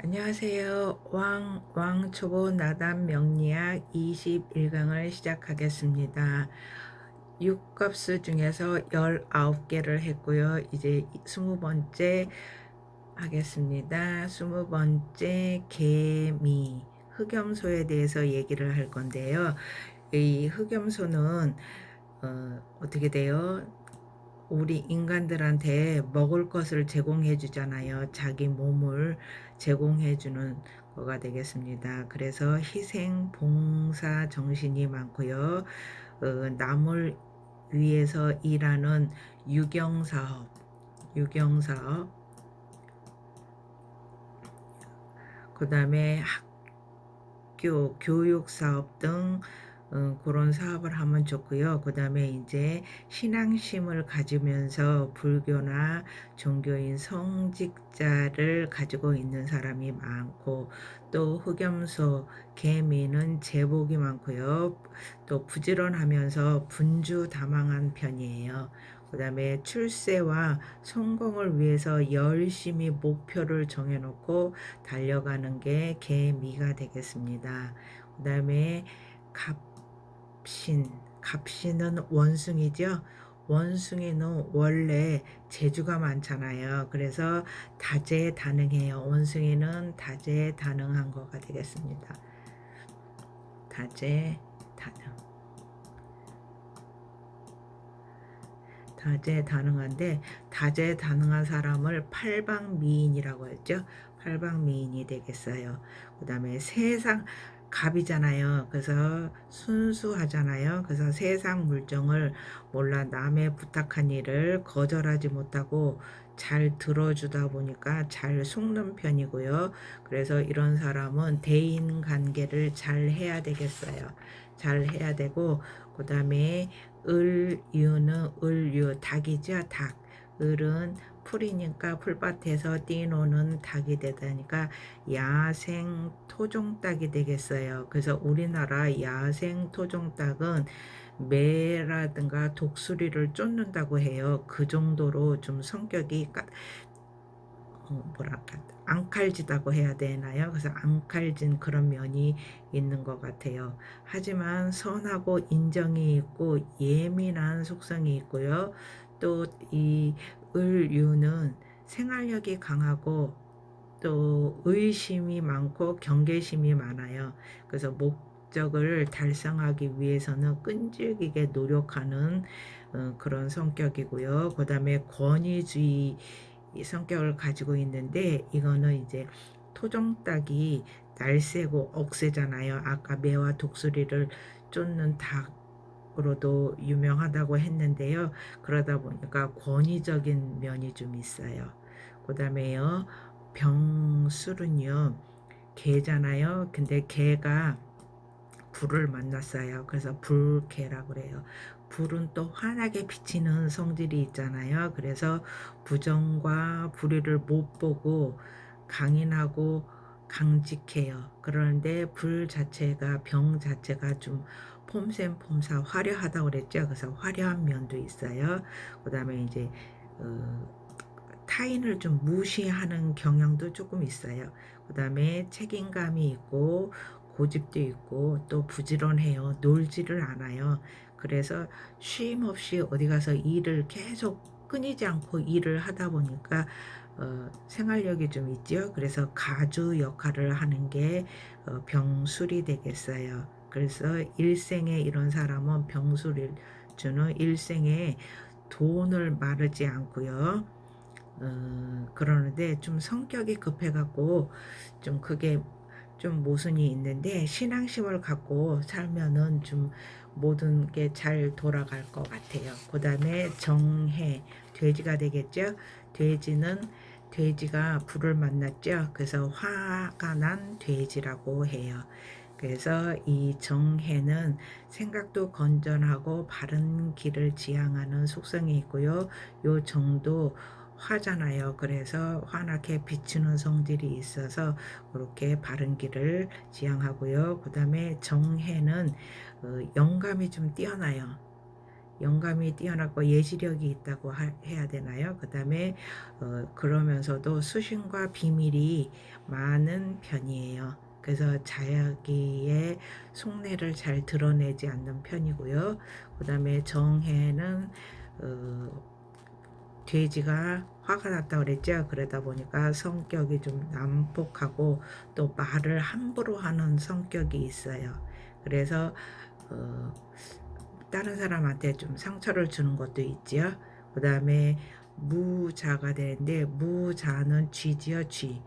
안녕하세요. 왕초보 나담 명리학 21강을 시작하겠습니다. 6급수 중에서 19개를 했고요. 이제 20번째 하겠습니다. 20번째 개미, 흑염소에 대해서 얘기를 할 건데요. 이 흑염소는 어떻게 돼요? 우리 인간들한테 먹을 것을 제공해 주잖아요. 자기 몸을 제공해 주는 거가 되겠습니다. 그래서 희생 봉사 정신이 많고요. 남을 위해서 일하는 유경사업, 유경사업, 그 다음에 학교, 교육사업 등 그런 사업을 하면 좋고요. 그 다음에 이제 신앙심을 가지면서 불교나 종교인 성직자를 가지고 있는 사람이 많고, 또 흑염소, 개미는 제복이 많고요. 또 부지런하면서 분주다망한 편이에요. 그 다음에 출세와 성공을 위해서 열심히 목표를 정해놓고 달려가는 게 개미가 되겠습니다. 그 다음에 갑신, 갑신은 원숭이죠. 원숭이는 원래 재주가 많잖아요. 그래서 다재다능해요. 원숭이는 다재다능한 거가 되겠습니다. 다재다능. 다재다능한데, 다재다능한 사람을 팔방미인이라고 했죠. 팔방미인이 되겠어요. 그 다음에 세상 갑이잖아요. 그래서 순수하잖아요. 그래서 세상 물정을 몰라 남의 부탁한 일을 거절하지 못하고 잘 들어주다 보니까 잘 속는 편이고요. 그래서 이런 사람은 대인 관계를 잘 해야 되겠어요. 잘 해야 되고, 그 다음에 을유는 을유, 닭이죠. 닭. 을은 풀이니까 풀밭에서 뛰노는 닭이 되다니까 야생 토종닭이 되겠어요. 그래서 우리나라 야생 토종닭은 매라든가 독수리를 쫓는다고 해요. 그 정도로 좀 성격이 뭐랄까 앙칼지다고 해야 되나요? 그래서 앙칼진 그런 면이 있는 것 같아요. 하지만 선하고 인정이 있고 예민한 속성이 있고요. 또 이 을유는 생활력이 강하고 또 의심이 많고 경계심이 많아요. 그래서 목적을 달성하기 위해서는 끈질기게 노력하는 그런 성격이고요. 그 다음에 권위주의 성격을 가지고 있는데, 이거는 이제 토종닭이 날쌔고 억세잖아요. 아까 매와 독수리를 쫓는 닭으로도 유명하다고 했는데요. 그러다 보니까 권위적인 면이 좀 있어요. 그 다음에요, 병술은요, 개잖아요. 근데 개가 불을 만났어요. 그래서 불개라고 그래요. 불은 또 환하게 비치는 성질이 있잖아요. 그래서 부정과 불의를 못 보고 강인하고 강직해요. 그런데 불 자체가, 병 자체가 좀 폼센폼사 화려하다고 그랬죠. 그래서 화려한 면도 있어요. 그 다음에 이제 타인을 좀 무시하는 경향도 조금 있어요. 그 다음에 책임감이 있고 고집도 있고 또 부지런해요. 놀지를 않아요. 그래서 쉼 없이 어디 가서 일을 계속 끊이지 않고 일을 하다 보니까 생활력이 좀 있죠. 그래서 가주 역할을 하는 게 병술이 되겠어요. 그래서 일생에 이런 사람은 병술을 주는 일생에 돈을 마르지 않고요. 그러는데 좀 성격이 급해갖고 좀 그게 좀 모순이 있는데, 신앙심을 갖고 살면은 좀 모든 게 잘 돌아갈 것 같아요. 그 다음에 정해, 돼지가 되겠죠. 돼지는 돼지가 불을 만났죠. 그래서 화가 난 돼지라고 해요. 그래서 이 정해는 생각도 건전하고 바른 길을 지향하는 속성이 있고요. 요 정도 화잖아요. 그래서 환하게 비추는 성질이 있어서 그렇게 바른 길을 지향하고요. 그 다음에 정해는 영감이 좀 뛰어나요. 영감이 뛰어나고 예지력이 있다고 해야 되나요? 그 다음에 그러면서도 수신과 비밀이 많은 편이에요. 그래서 자기의 속내를 잘 드러내지 않는 편이고요. 그 다음에 정해는 돼지가 화가 났다 그랬죠. 그러다 보니까 성격이 좀 난폭하고 또 말을 함부로 하는 성격이 있어요. 그래서 어, 다른 사람한테 좀 상처를 주는 것도 있지요. 그 다음에 무자가 되는데 무자는 쥐지요. 쥐,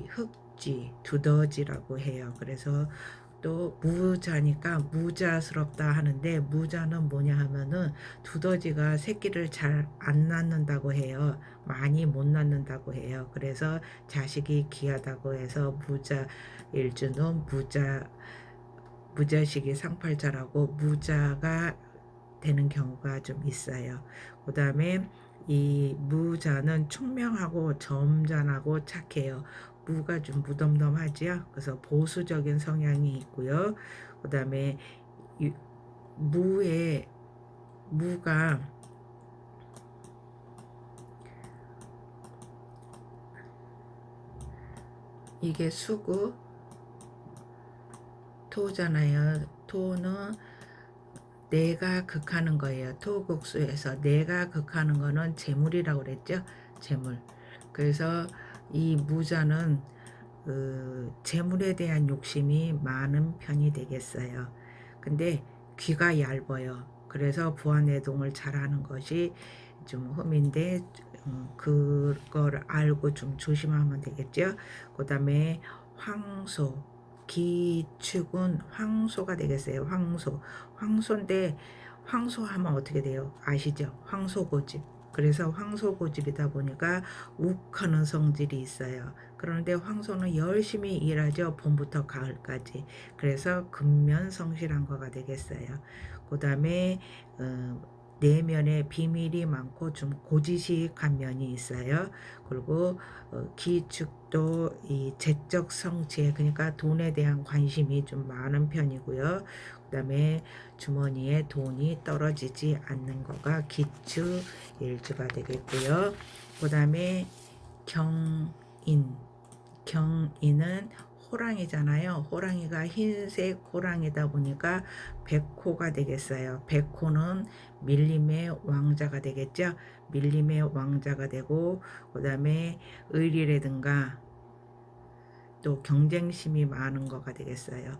흑쥐, 두더지라고 해요. 그래서 또 무자니까 무자스럽다 하는데 무자는 뭐냐 하면은 두더지가 새끼를 잘 안 낳는다고 해요. 많이 못 낳는다고 해요. 그래서 자식이 귀하다고 해서 무자일주는 무자식이 상팔자라고 무자가 되는 경우가 좀 있어요. 그 다음에 이 무자는 총명하고 점잖하고 착해요. 무가 좀 무덤덤하지요. 그래서 보수적인 성향이 있고요. 그 다음에 무가 이게 수구 토잖아요. 토는 내가 극하는 거예요. 토국수에서 내가 극하는 거는 재물이라고 그랬죠. 재물. 그래서 이 무자는 재물에 대한 욕심이 많은 편이 되겠어요. 근데 귀가 얇아요. 그래서 부화내동을 잘하는 것이 좀 흠인데 그걸 알고 좀 조심하면 되겠죠. 그 다음에 황소, 기축은 황소가 되겠어요. 황소인데 황소하면 어떻게 돼요? 아시죠? 황소고집. 그래서 황소고집이다 보니까 욱하는 성질이 있어요. 그런데 황소는 열심히 일하죠. 봄부터 가을까지. 그래서 근면성실한 거가 되겠어요. 그 다음에 내면에 비밀이 많고 좀 고지식한 면이 있어요. 그리고 기축도 이 재적 성취에 그러니까 돈에 대한 관심이 좀 많은 편이고요. 그 다음에 주머니에 돈이 떨어지지 않는 거가 기축 일주가 되겠고요. 그 다음에 경인은 호랑이잖아요. 호랑이가 흰색 호랑이다 보니까 백호가 되겠어요. 백호는 밀림의 왕자가 되겠죠. 밀림의 왕자가 되고 그 다음에 의리라든가 또 경쟁심이 많은 거가 되겠어요.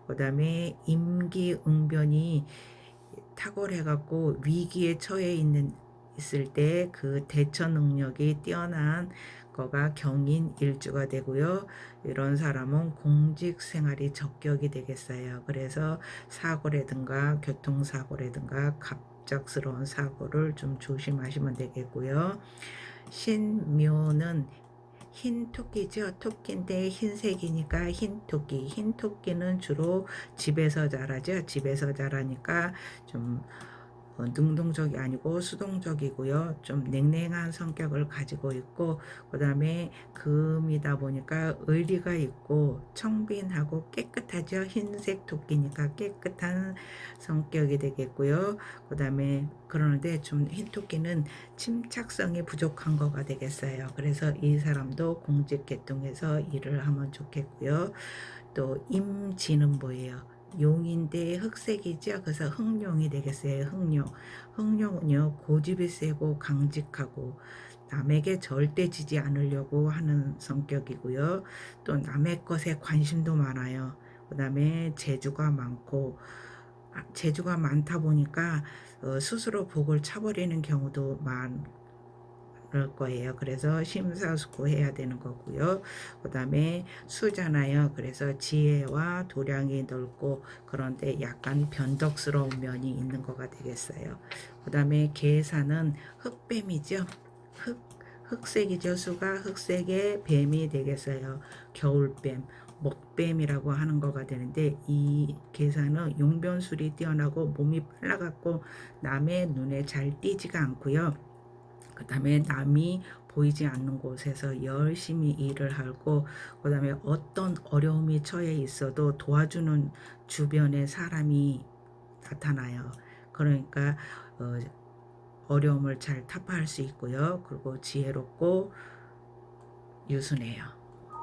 그 다음에 임기응변이 탁월해갖고 위기에 처해 있을 때 그 대처 능력이 뛰어난 거가 경인 일주가 되고요. 이런 사람은 공직 생활이 적격이 되겠어요. 그래서 사고라든가 교통사고라든가 갑작스러운 사고를 좀 조심하시면 되겠고요. 신묘는 흰 토끼죠. 토끼인데 흰색이니까 흰 토끼. 흰 토끼는 주로 집에서 자라죠. 집에서 자라니까 좀 능동적이 아니고 수동적이고요. 좀 냉랭한 성격을 가지고 있고 그 다음에 금이다 보니까 의리가 있고 청빈하고 깨끗하죠. 흰색 토끼니까 깨끗한 성격이 되겠고요. 그 다음에 그러는데 좀 흰 토끼는 침착성이 부족한 거가 되겠어요. 그래서 이 사람도 공직 계통에서 일을 하면 좋겠고요. 또 임지는 뭐예요? 용인데 흑색이죠. 그래서 흑룡이 되겠어요. 흑룡은요 고집이 세고 강직하고 남에게 절대 지지 않으려고 하는 성격이고요. 또 남의 것에 관심도 많아요. 그 다음에 재주가 많다 보니까 스스로 복을 차버리는 경우도 거예요. 그래서 심사숙고해야 되는 거고요. 그 다음에 수잖아요. 그래서 지혜와 도량이 넓고 그런데 약간 변덕스러운 면이 있는 거가 되겠어요. 그 다음에 계산은 흑뱀이죠. 흑색이죠. 수가 흑색의 뱀이 되겠어요. 겨울뱀, 먹뱀이라고 하는 거가 되는데 이 계산은 용변술이 뛰어나고 몸이 빨라갖고 남의 눈에 잘 띄지가 않고요. 그 다음에 남이 보이지 않는 곳에서 열심히 일을 하고 그 다음에 어떤 어려움이 처해 있어도 도와주는 주변에 사람이 나타나요. 그러니까 어, 어려움을 잘 타파할 수 있고요. 그리고 지혜롭고 유순해요.